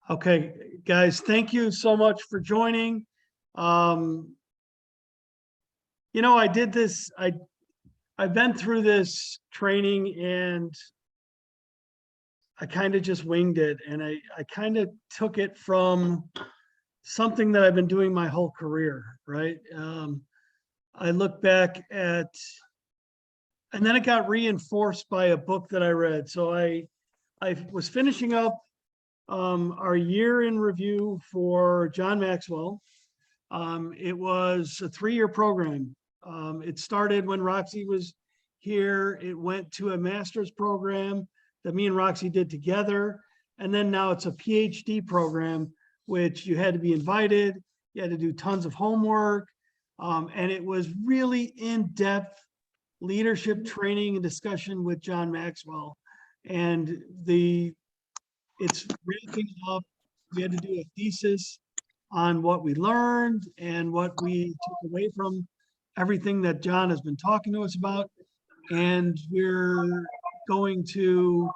Okay, guys, thank you so much for joining. Um, I did this, I've been through this training and I kind of just winged it and I kind of took it from something that I've been doing my whole career, right? I look back at, and then it got reinforced by a book that I read. So I was finishing up our year in review for John Maxwell. It was a 3-year program. It started when Roxy was here. It went to a master's program that me and Roxy did together. And then now it's a PhD program, which you had to be invited. You had to do tons of homework. And it was really in-depth leadership training and discussion with John Maxwell. And it's wrapping up. We had to do a thesis on what we learned and what we took away from everything that John has been talking to us about. And we're going to,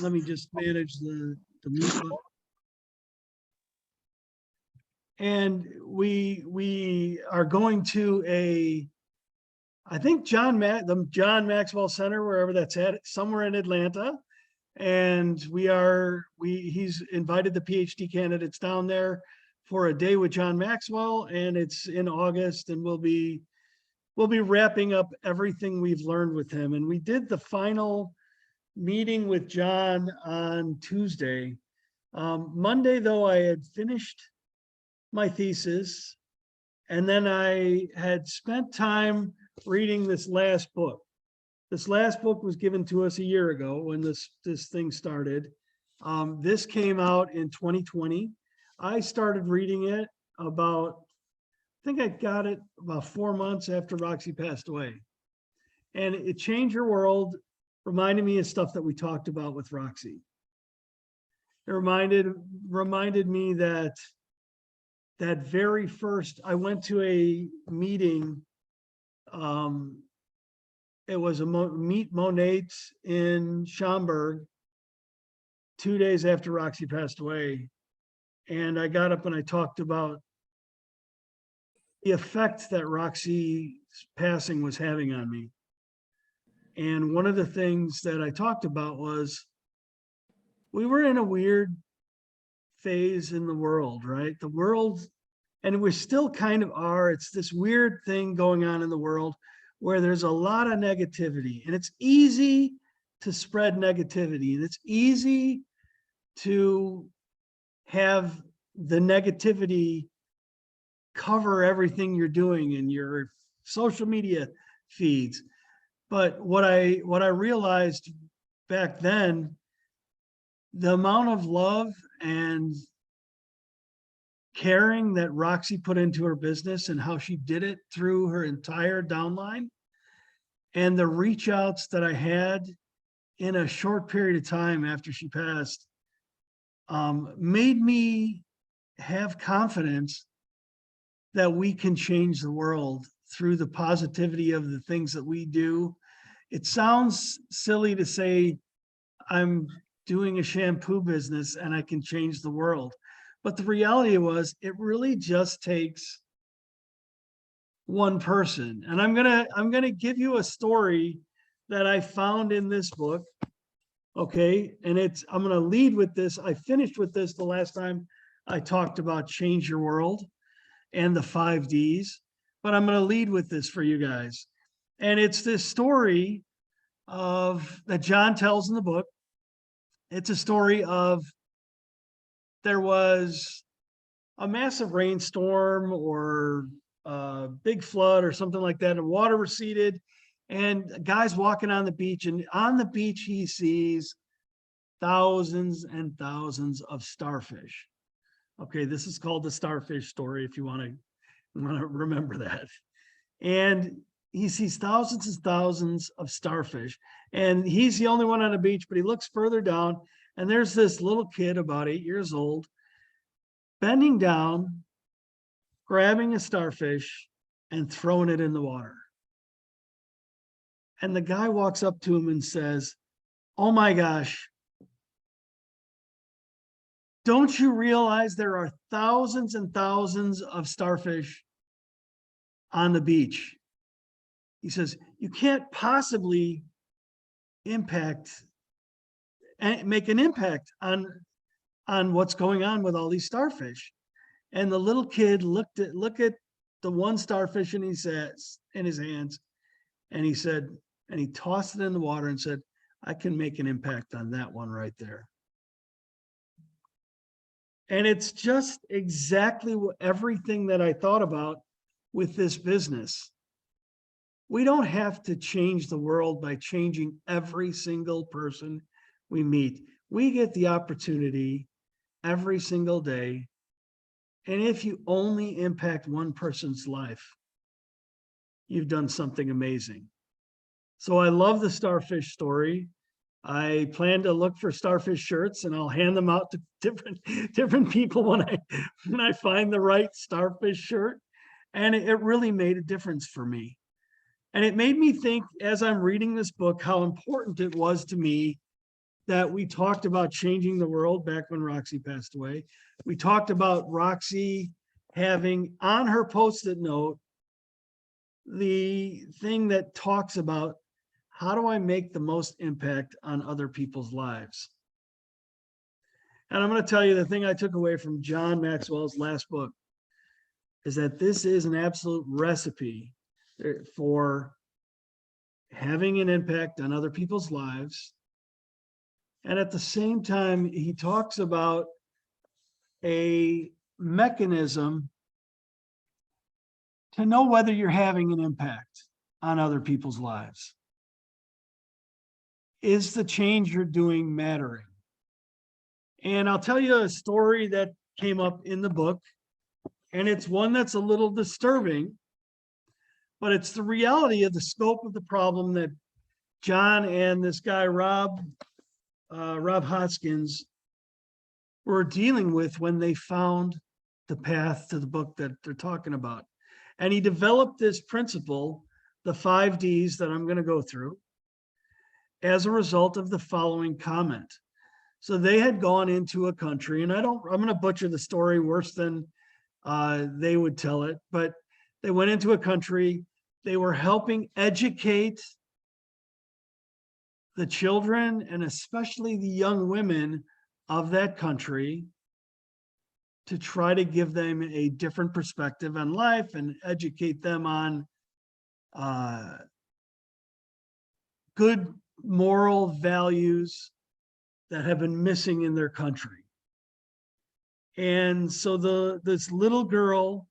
let me just manage the mute button. And we are going to I think the John Maxwell Center, wherever that's at, somewhere in Atlanta. And he's invited the PhD candidates down there for a day with John Maxwell, and it's in August, and we'll be wrapping up everything we've learned with him. And we did the final meeting with John on Tuesday. Monday, though, I had finished my thesis, and then I had spent time reading this last book. This last book was given to us a year ago when this thing started. This came out in 2020. I started reading it I think I got it about 4 months after Roxy passed away. And It Changed Your World reminded me of stuff that we talked about with Roxy. It reminded me that very first, I went to a meeting, it was a Meet Monates in Schaumburg 2 days after Roxy passed away. And I got up and I talked about the effect that Roxy's passing was having on me. And one of the things that I talked about was we were in a weird phase in the world, right? The world, and we still kind of are, it's this weird thing going on in the world where there's a lot of negativity, and it's easy to spread negativity, and it's easy to have the negativity cover everything you're doing in your social media feeds. But what I realized back then, the amount of love and caring that Roxy put into her business and how she did it through her entire downline, and the reach outs that I had in a short period of time after she passed, made me have confidence that we can change the world through the positivity of the things that we do. It sounds silly to say I'm doing a shampoo business and I can change the world. But the reality was, it really just takes one person. And I'm gonna give you a story that I found in this book. Okay, and I'm gonna lead with this. I finished with this the last time I talked about Change Your World and the 5 Ds, but I'm gonna lead with this for you guys. And it's this story that John tells in the book. It's a story of, there was a massive rainstorm or a big flood or something like that, and water receded, and a guy's walking on the beach, and on the beach he sees thousands and thousands of starfish. Okay, this is called the starfish story if you want to remember that. And he sees thousands and thousands of starfish, and he's the only one on the beach, but he looks further down, and there's this little kid about 8 years old bending down, grabbing a starfish and throwing it in the water. And the guy walks up to him and says, "Oh my gosh, Don't you realize there are thousands and thousands of starfish on the beach? He says, you can't possibly impact and make an impact on what's going on with all these starfish. And the little kid looked at the one starfish and he says in his hands, and he said, and he tossed it in the water and said, I can make an impact on that one right there. And it's just exactly everything that I thought about with this business. We don't have to change the world by changing every single person we meet. We get the opportunity every single day. And if you only impact one person's life, you've done something amazing. So I love the starfish story. I plan to look for starfish shirts and I'll hand them out to different people when I find the right starfish shirt. And it really made a difference for me. And it made me think as I'm reading this book, how important it was to me that we talked about changing the world back when Roxy passed away. We talked about Roxy having on her Post-it note the thing that talks about how do I make the most impact on other people's lives? And I'm going to tell you the thing I took away from John Maxwell's last book is that this is an absolute recipe for having an impact on other people's lives. And at the same time, he talks about a mechanism to know whether you're having an impact on other people's lives. Is the change you're doing mattering? And I'll tell you a story that came up in the book, and it's one that's a little disturbing, but it's the reality of the scope of the problem that John and this guy, Rob Hoskins, were dealing with when they found the path to the book that they're talking about. And he developed this principle, the 5 Ds that I'm going to go through, as a result of the following comment. So they had gone into a country, and I'm going to butcher the story worse than they would tell it, but they went into a country, they were helping educate the children and especially the young women of that country to try to give them a different perspective on life and educate them on good moral values that have been missing in their country. And so this little girl,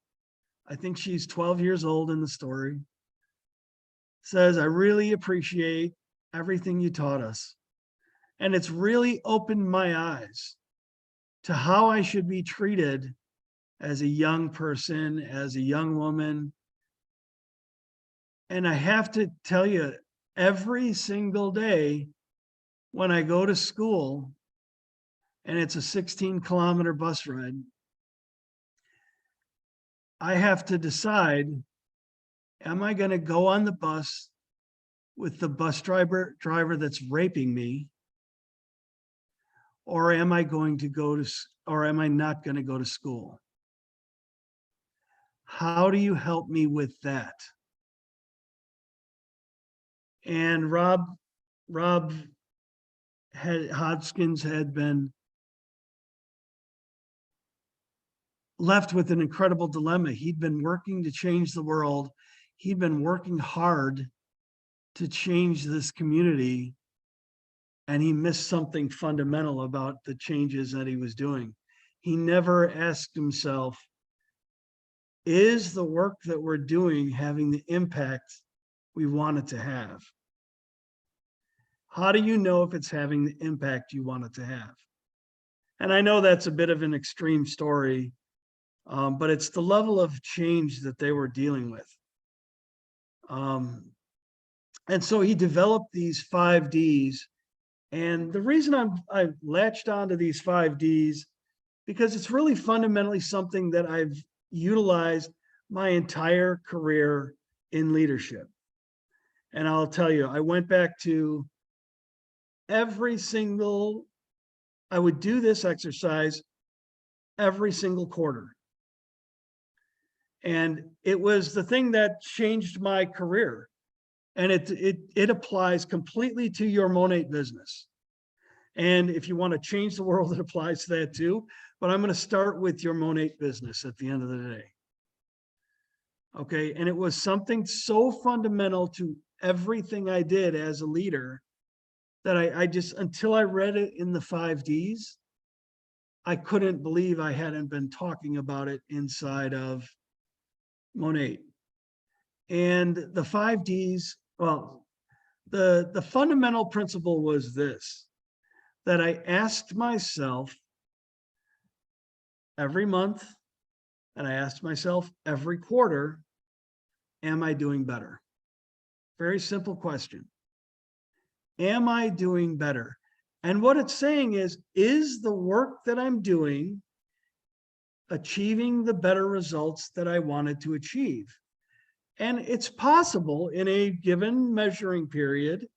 I think she's 12 years old in the story, says, I really appreciate everything you taught us. And it's really opened my eyes to how I should be treated as a young person, as a young woman. And I have to tell you, every single day when I go to school, and it's a 16-kilometer bus ride, I have to decide, am I going to go on the bus with the bus driver that's raping me? Or am I going to go to, or am I not going to go to school? How do you help me with that? And Rob Hodgkins had been left with an incredible dilemma. He'd been working to change the world. He'd been working hard to change this community, and he missed something fundamental about the changes that he was doing. He never asked himself, is the work that we're doing having the impact we want it to have? How do you know if it's having the impact you want it to have? And I know that's a bit of an extreme story, but it's the level of change that they were dealing with. And so he developed these 5 Ds. And the reason I latched onto these 5 Ds, because it's really fundamentally something that I've utilized my entire career in leadership. And I'll tell you, I went back to I would do this exercise every single quarter. And it was the thing that changed my career. And it applies completely to your Monat business. And if you want to change the world, it applies to that too. But I'm going to start with your Monat business at the end of the day. Okay. And it was something so fundamental to everything I did as a leader that I just, until I read it in the 5Ds, I couldn't believe I hadn't been talking about it inside of Monat. And the 5Ds, well, the fundamental principle was this, that I asked myself every month, and I asked myself every quarter, am I doing better? Very simple question. Am I doing better? And what it's saying is the work that I'm doing achieving the better results that I wanted to achieve? And it's possible in a given measuring period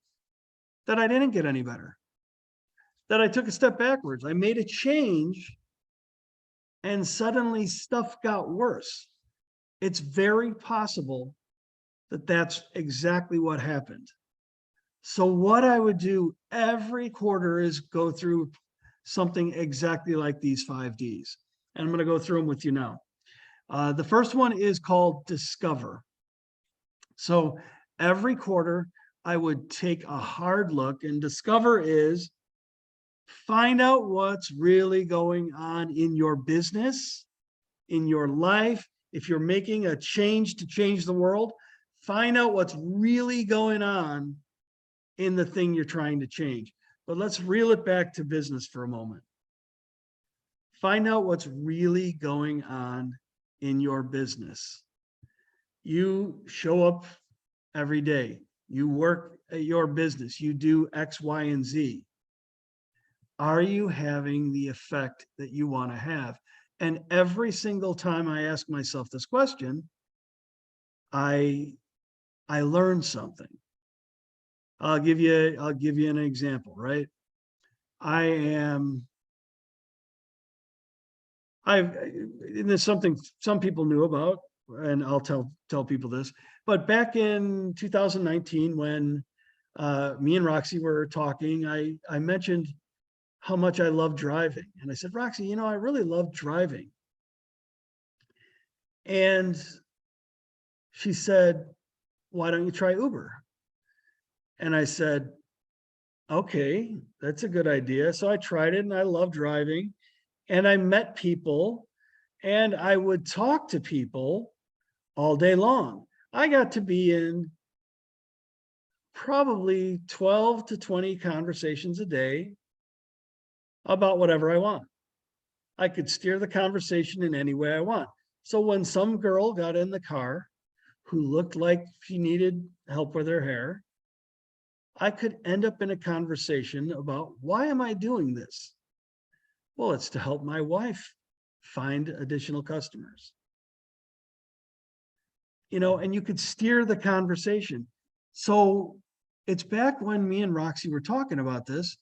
that I didn't get any better, that I took a step backwards. I made a change and suddenly stuff got worse. It's very possible that that's exactly what happened. So what I would do every quarter is go through something exactly like these 5Ds. And I'm going to go through them with you now. The first one is called Discover. So every quarter I would take a hard look, and Discover is find out what's really going on in your business, in your life. If you're making a change to change the world, find out what's really going on in the thing you're trying to change. But let's reel it back to business for a moment. Find out what's really going on in your business. You show up every day. You work at your business. You do X, Y, and Z. Are you having the effect that you want to have? And every single time I ask myself this question, I learn something. I'll give you an example, right? and there's something some people knew about, and I'll tell people this, but back in 2019, when me and Roxy were talking, I mentioned how much I love driving. And I said, Roxy, I really love driving. And she said, why don't you try Uber? And I said, okay, that's a good idea. So I tried it and I love driving, and I met people and I would talk to people all day long. I got to be in probably 12 to 20 conversations a day about whatever I want. I could steer the conversation in any way I want. So when some girl got in the car who looked like she needed help with her hair, I could end up in a conversation about, why am I doing this? Well, it's to help my wife find additional customers. And you could steer the conversation. So it's back when me and Roxy were talking about this.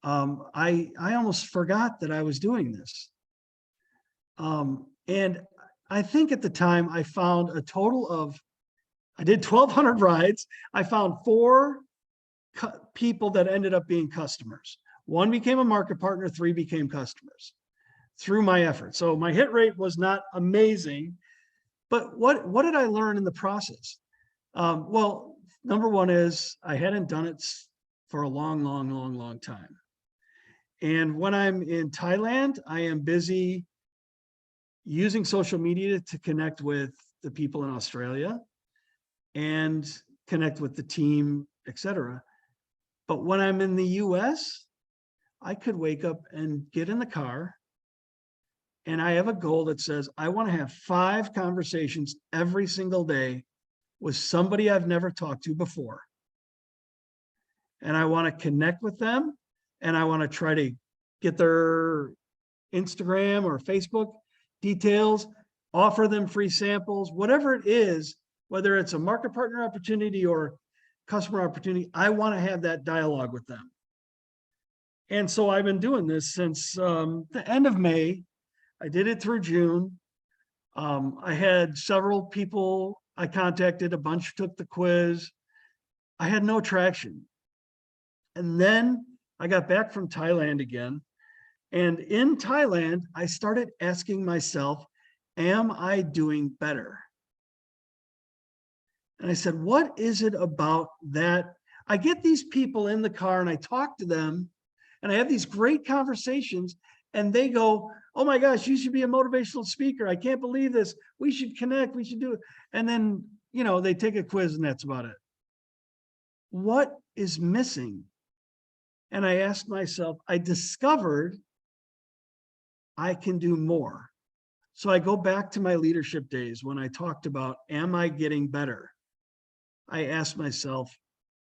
I almost forgot that I was doing this. And I think at the time I found a total of, I did 1,200 rides. I found 4 people that ended up being customers. 1 became a market partner, 3 became customers through my efforts. So my hit rate was not amazing, but what did I learn in the process? Well, number one is I hadn't done it for a long time. And when I'm in Thailand, I am busy using social media to connect with the people in Australia and connect with the team, etc. But when I'm in the US, I could wake up and get in the car, and I have a goal that says I want to have 5 conversations every single day with somebody I've never talked to before. And I want to connect with them, and I want to try to get their Instagram or Facebook details, offer them free samples, whatever it is, whether it's a market partner opportunity or customer opportunity, I want to have that dialogue with them. And so I've been doing this since the end of May. I did it through June. I had several people I contacted, a bunch took the quiz. I had no traction. And then I got back from Thailand again. And in Thailand, I started asking myself, am I doing better? And I said, what is it about that? I get these people in the car and I talk to them and I have these great conversations and they go, oh my gosh, you should be a motivational speaker. I can't believe this. We should connect. We should do it. And then, you know, they take a quiz and that's about it. What is missing? And I asked myself, I discovered I can do more. So I go back to my leadership days when I talked about, am I getting better? I asked myself,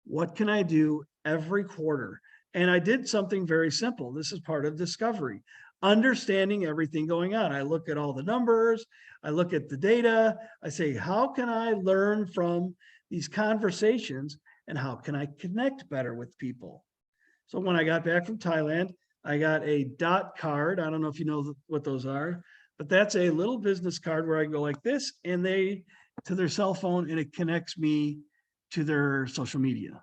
what can I do every quarter? And I did something very simple. This is part of discovery, understanding everything going on. I look at all the numbers, I look at the data, I say, how can I learn from these conversations and how can I connect better with people? So when I got back from Thailand, I got a dot card. I don't know if you know what those are, but that's a little business card where I go like this and they to their cell phone and it connects me to their social media.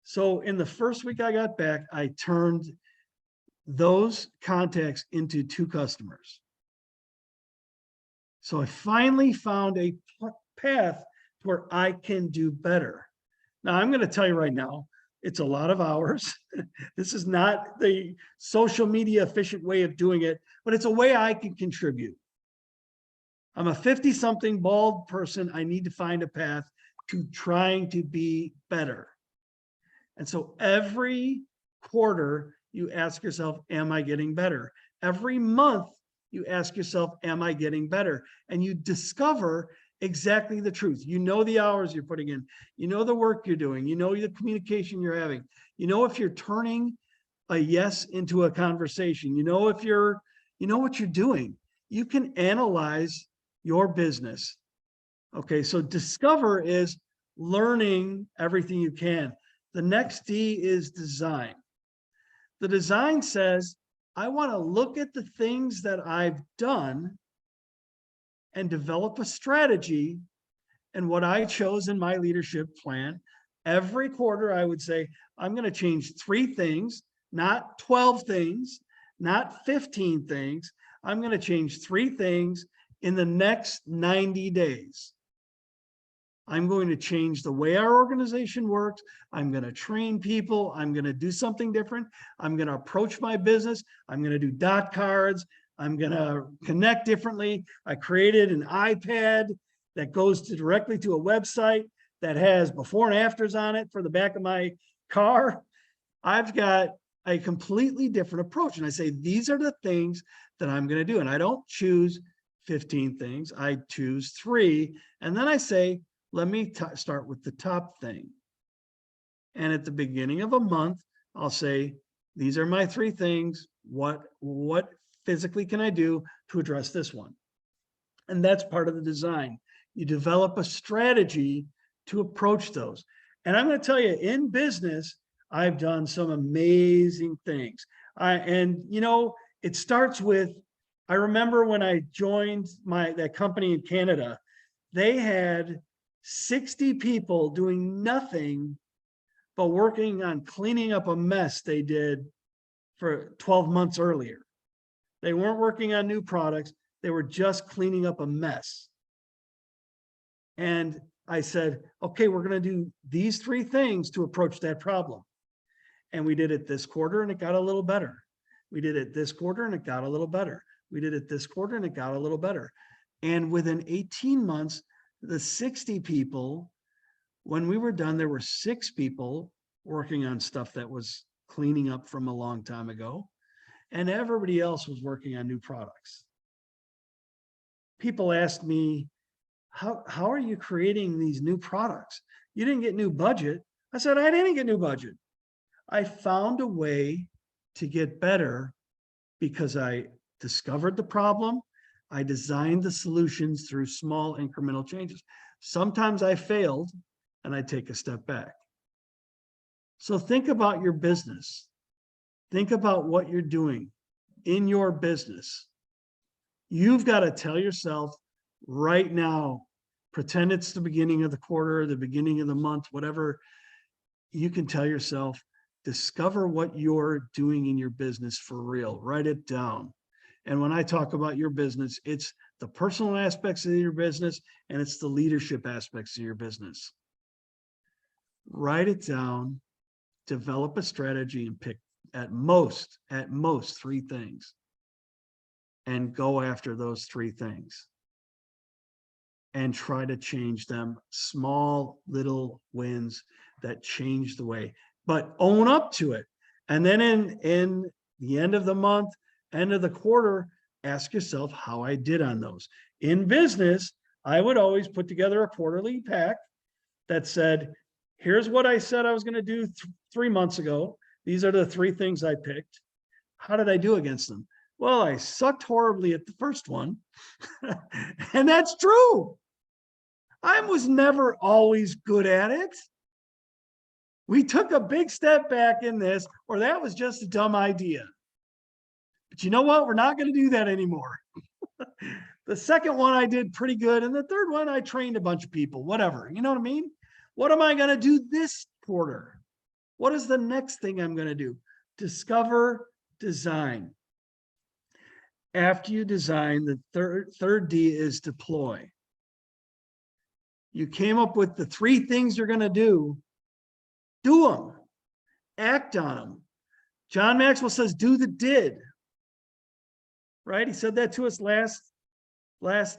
So in the first week I got back, I turned those contacts into 2 customers. So I finally found a path where I can do better. Now I'm going to tell you right now, it's a lot of hours. This is not the social media efficient way of doing it, but it's a way I can contribute. I'm a 50-something bald person. I need to find a path to trying to be better. And so every quarter, you ask yourself, am I getting better? Every month, you ask yourself, am I getting better? And you discover exactly the truth. You know the hours you're putting in. You know the work you're doing. You know the communication you're having. You know if you're turning a yes into a conversation. You know if you're, you know what you're doing. You can analyze your business. Okay, so discover is learning everything you can. The next D is design. The design says, I want to look at the things that I've done and develop a strategy. And what I chose in my leadership plan, every quarter, I would say, I'm going to change 3 things, not 12 things, not 15 things. I'm going to change 3 things in the next 90 days. I'm going to change the way our organization works. I'm going to train people. I'm going to do something different. I'm going to approach my business. I'm going to do dot cards. I'm going to connect differently. I created an iPad that goes directly to a website that has before and afters on it for the back of my car. I've got a completely different approach. And I say, these are the things that I'm going to do. And I don't choose 15 things. I choose 3. And then I say, let me start with the top thing. And at the beginning of a month, I'll say, these are my 3 things. What physically can I do to address this one? And that's part of the design. You develop a strategy to approach those. And I'm going to tell you, in business, I've done some amazing things. And you know, it starts with, I remember when I joined that company in Canada, they had 60 people doing nothing but working on cleaning up a mess they did for 12 months earlier. They weren't working on new products. They were just cleaning up a mess. And I said, okay, we're going to do these 3 things to approach that problem. And we did it this quarter and it got a little better. We did it this quarter and it got a little better. We did it this quarter and it got a little better. And within 18 months, the 60 people, when we were done, there were 6 people working on stuff that was cleaning up from a long time ago. And everybody else was working on new products. People asked me, how are you creating these new products? You didn't get new budget. I said, I didn't get new budget. I found a way to get better because I discovered the problem. I designed the solutions through small incremental changes. Sometimes I failed and I take a step back. So think about your business. Think about what you're doing. in your business, you've got to tell yourself right now, pretend it's the beginning of the quarter, the beginning of the month, whatever. You can tell yourself, discover what you're doing in your business for real, write it down. And when I talk about your business, it's the personal aspects of your business and it's the leadership aspects of your business. Write it down, develop a strategy, and pick at most 3 things and go after those 3 things and try to change them. Small little wins that change the way, but own up to it. And then in the end of the month, end of the quarter, ask yourself how I did on those. In business, I would always put together a quarterly pack that said, here's what I said I was going to do 3 months ago. These are the 3 things I picked. How did I do against them? Well, I sucked horribly at the first one. And that's true. I was never always good at it. We took a big step back in this, or that was just a dumb idea. But you know what? We're not going to do that anymore. The second one I did pretty good. And the third one, I trained a bunch of people, whatever. You know what I mean? What am I going to do this quarter? What is the next thing I'm going to do? Discover, design. After you design, the third D is deploy. You came up with the 3 things you're going to do them, act on them. John Maxwell says, do the did, right? He said that to us last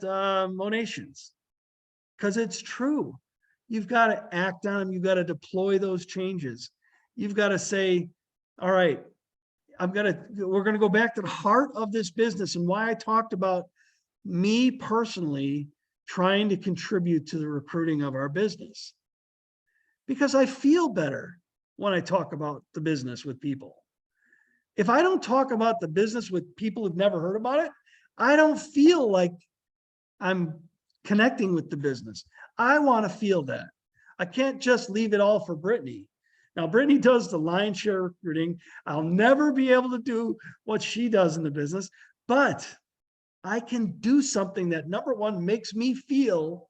Monations, because it's true. You've got to act on them. You've got to deploy those changes. You've got to say, all right, we're going to go back to the heart of this business and why I talked about me personally trying to contribute to the recruiting of our business. Because I feel better when I talk about the business with people. If I don't talk about the business with people who've never heard about it, I don't feel like I'm connecting with the business. I want to feel that. I can't just leave it all for Brittany. Now, Brittany does the lion's share recruiting. I'll never be able to do what she does in the business, but I can do something that, number one, makes me feel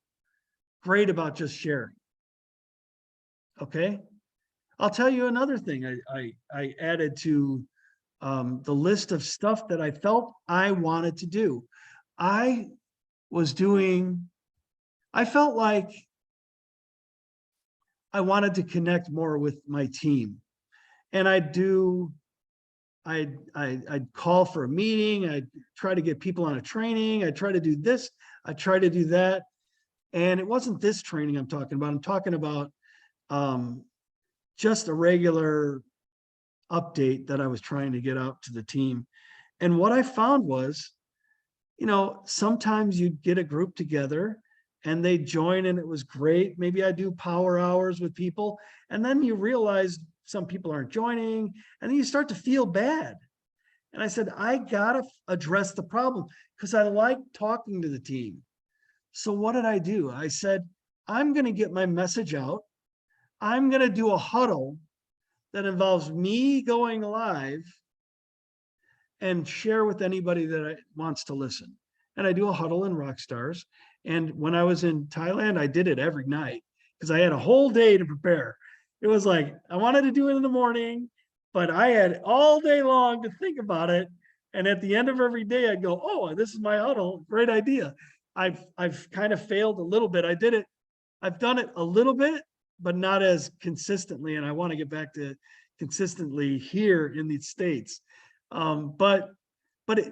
great about just sharing. Okay. I'll tell you another thing I added to the list of stuff that I felt I wanted to do. I felt like I wanted to connect more with my team. And I'd call for a meeting. I'd try to get people on a training. I'd try to do this. I'd try to do that. And it wasn't this training I'm talking about. I'm talking about just a regular update that I was trying to get out to the team. And what I found was, sometimes you'd get a group together and they join and it was great. Maybe I do power hours with people. And then you realize some people aren't joining and then you start to feel bad. And I said, I got to address the problem because I like talking to the team. So what did I do? I said, I'm going to get my message out. I'm going to do a huddle that involves me going live and share with anybody that wants to listen. And I do a huddle in Rockstars. And when I was in Thailand, I did it every night because I had a whole day to prepare. It was like, I wanted to do it in the morning, but I had all day long to think about it. And at the end of every day, I'd go, oh, this is my huddle. Great idea. I've kind of failed a little bit. I've done it a little bit, but not as consistently. And I want to get back to consistently here in the States. But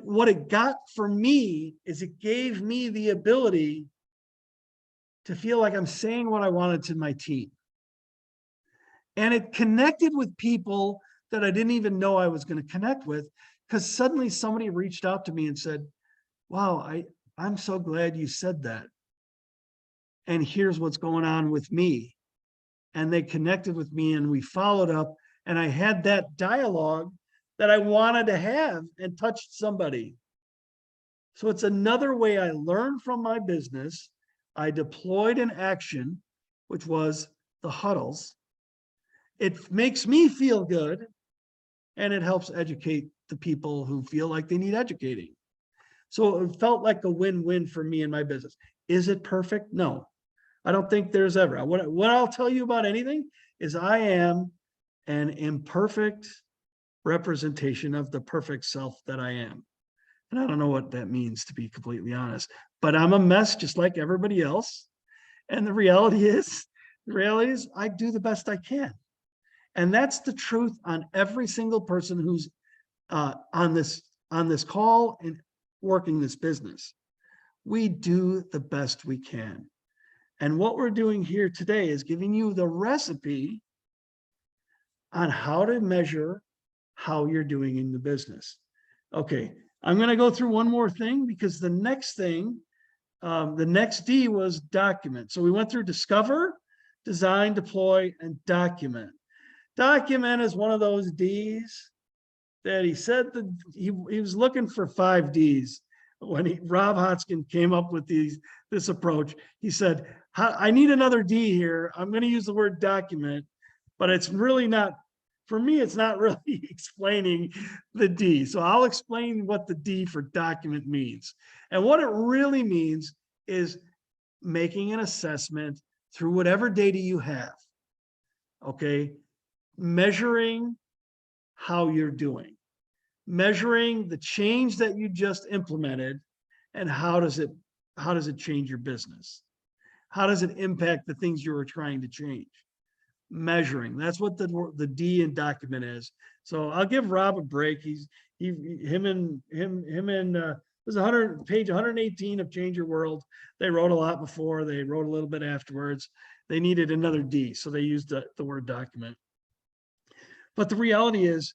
what it got for me is it gave me the ability to feel like I'm saying what I wanted to my team. And it connected with people that I didn't even know I was going to connect with, because suddenly somebody reached out to me and said, wow, I'm so glad you said that. And here's what's going on with me. And they connected with me and we followed up and I had that dialogue that I wanted to have and touched somebody. So it's another way I learned from my business. I deployed an action, which was the huddles. It makes me feel good and it helps educate the people who feel like they need educating. So it felt like a win-win for me and my business. Is it perfect? No, I don't think there's ever. What I'll tell you about anything is I am an imperfect representation of the perfect self that I am. And I don't know what that means, to be completely honest, but I'm a mess just like everybody else. And the reality is I do the best I can. And that's the truth on every single person who's on this call and working this business. We do the best we can. And what we're doing here today is giving you the recipe on how to measure how you're doing in the business. Okay, I'm going to go through one more thing because the next thing, the next D was document. So we went through discover, design, deploy, and document. Document is one of those D's that he said that he was looking for 5 D's. When Rob Hotchkin came up with this approach, he said, I need another D here. I'm going to use the word document, but it's really not, for me, it's not really explaining the D. So I'll explain what the D for document means. And what it really means is making an assessment through whatever data you have. Okay. Measuring how you're doing, measuring the change that you just implemented, and how does it change your business? How does it impact the things you were trying to change? Measuring, that's what the D in document is. So I'll give Rob a break. It was page 118 of Change Your World. They wrote a lot before, they wrote a little bit afterwards. They needed another D, so they used the word document. But the reality is,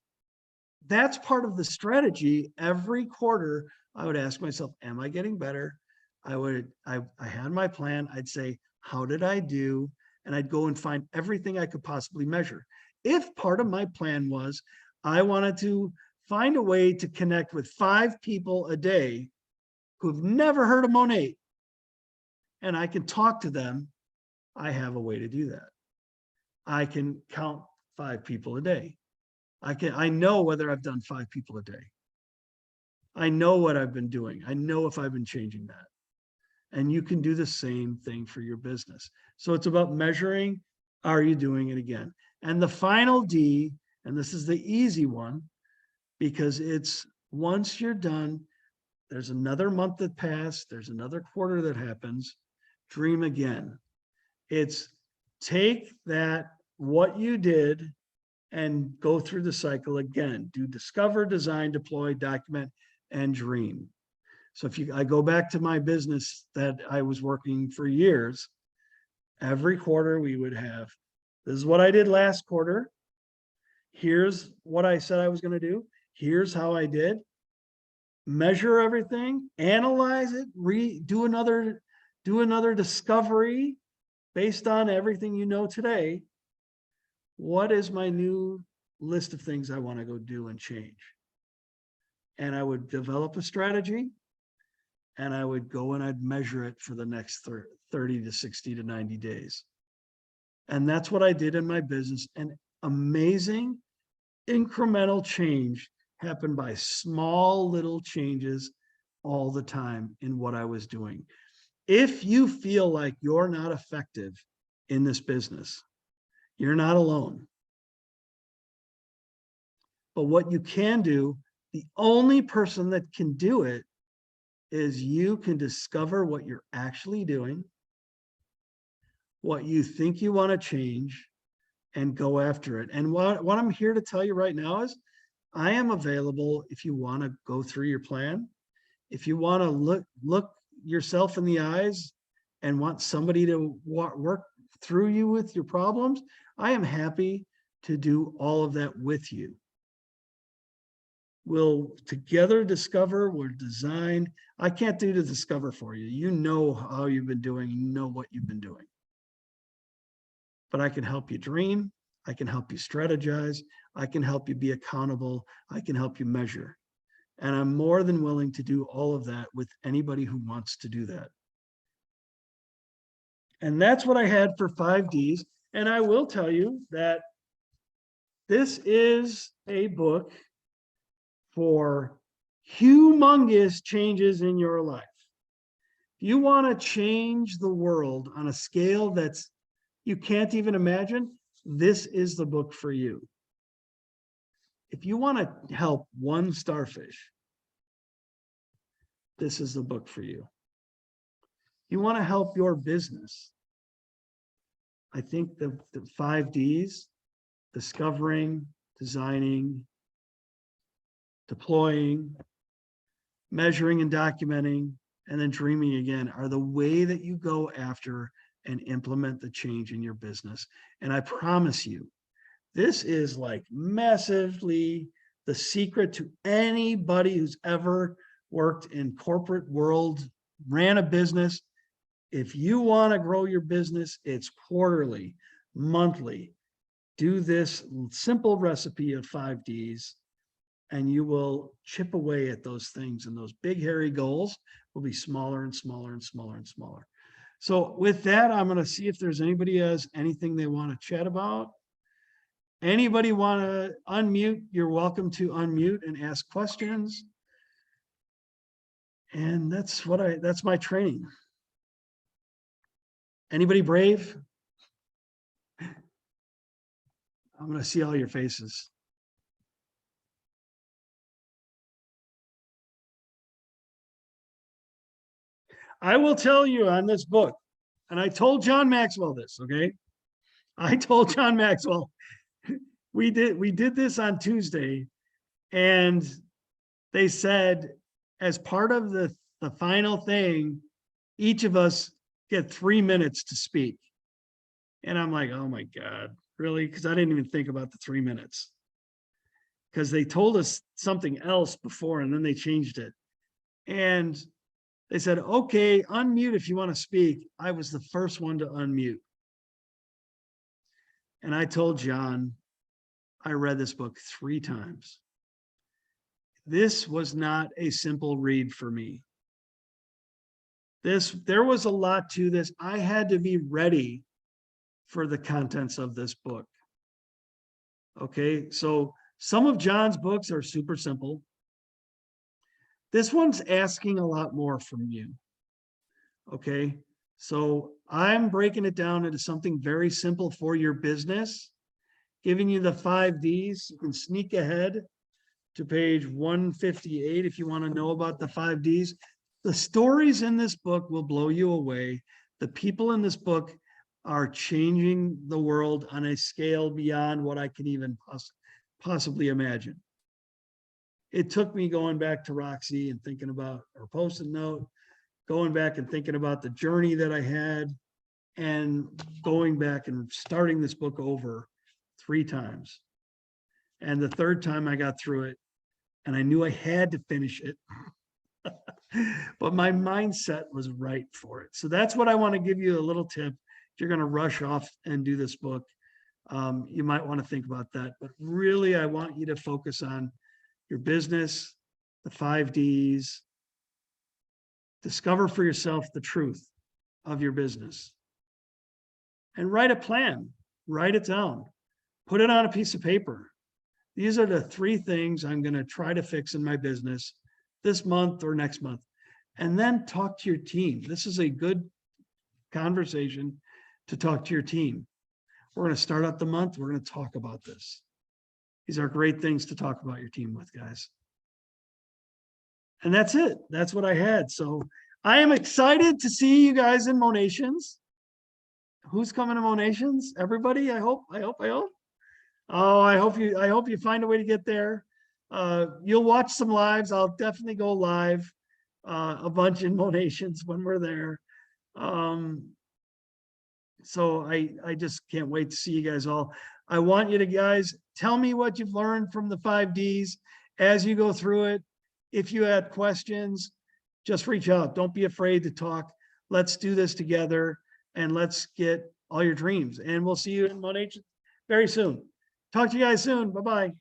that's part of the strategy. Every quarter, I would ask myself, am I getting better? I had my plan. I'd say, how did I do? And I'd go and find everything I could possibly measure. If part of my plan was, I wanted to find a way to connect with 5 people a day who've never heard of Monat, and I can talk to them, I have a way to do that. I can count 5 people a day. I know whether I've done 5 people a day. I know what I've been doing. I know if I've been changing that. And you can do the same thing for your business. So it's about measuring, are you doing it again? And the final D, and this is the easy one, because it's once you're done, there's another month that passed, there's another quarter that happens, dream again. It's take that, what you did, and go through the cycle again. Do discover, design, deploy, document, and dream. So I go back to my business that I was working for years, every quarter we would have, this is what I did last quarter. Here's what I said I was going to do. Here's how I did. Measure everything, analyze it, do another discovery based on everything you know today. What is my new list of things I want to go do and change? And I would develop a strategy, and I would go and I'd measure it for the next 30 to 60 to 90 days. And that's what I did in my business. And amazing incremental change happened by small little changes all the time in what I was doing. If you feel like you're not effective in this business, you're not alone. But what you can do, the only person that can do it is you can discover what you're actually doing, what you think you want to change, and go after it. And what I'm here to tell you right now is I am available if you want to go through your plan. If you want to look yourself in the eyes and want somebody to work through you with your problems, I am happy to do all of that with you. We'll together discover, we'll design. I can't do the discover for you. You know how you've been doing, you know what you've been doing. But I can help you dream, I can help you strategize, I can help you be accountable, I can help you measure. And I'm more than willing to do all of that with anybody who wants to do that. And that's what I had for 5 Ds. And I will tell you that this is a book for humongous changes in your life. If you want to change the world on a scale that's you can't even imagine, this is the book for you. If you want to help one starfish, this is the book for you. You want to help your business. I think the 5 Ds, discovering, designing, deploying, measuring and documenting, and then dreaming again, are the way that you go after and implement the change in your business. And I promise you, this is like massively the secret to anybody who's ever worked in corporate world, ran a business. If you want to grow your business, it's quarterly, monthly. Do this simple recipe of 5 Ds, and you will chip away at those things, and those big hairy goals will be smaller and smaller and smaller and smaller. So with that, I'm going to see if there's anybody has anything they want to chat about. Anybody want to unmute? You're welcome to unmute and ask questions. And that's my training. Anybody brave? I'm going to see all your faces. I will tell you on this book, and I told John Maxwell this, okay? I told John Maxwell, we did this on Tuesday, and they said, as part of the final thing, each of us get 3 minutes to speak. And I'm like, oh my God, really? Because I didn't even think about the 3 minutes. Because they told us something else before, and then they changed it. And they said, okay, unmute if you want to speak. I was the first one to unmute. And I told John, I read this book 3 times. This was not a simple read for me. There was a lot to this. I had to be ready for the contents of this book. Okay, so some of John's books are super simple. This one's asking a lot more from you. Okay, so I'm breaking it down into something very simple for your business, giving you the 5 Ds. You can sneak ahead to page 158 if you want to know about the 5 Ds. The stories in this book will blow you away. The people in this book are changing the world on a scale beyond what I can even possibly imagine. It took me going back to Roxy and thinking about her Post-it note, going back and thinking about the journey that I had, and going back and starting this book over 3 times. And the 3rd time I got through it, and I knew I had to finish it, but my mindset was right for it. So that's what I want to give you a little tip. If you're going to rush off and do this book, you might want to think about that. But really, I want you to focus on your business, the 5 Ds, discover for yourself the truth of your business, and write a plan, write it down, put it on a piece of paper. These are the 3 things I'm going to try to fix in my business this month or next month. And then talk to your team. This is a good conversation to talk to your team. We're going to start out the month. We're going to talk about this. These are great things to talk about your team with, guys. And that's it. That's what I had. So I am excited to see you guys in Monations. Who's coming to Monations? Everybody, I hope. Oh, I hope you find a way to get there. You'll watch some lives. I'll definitely go live a bunch in Monations when we're there. So I just can't wait to see you guys all. I want you to guys tell me what you've learned from the 5 Ds as you go through it. If you had questions, just reach out. Don't be afraid to talk. Let's do this together, and let's get all your dreams. And we'll see you in Monations very soon. Talk to you guys soon. Bye-bye.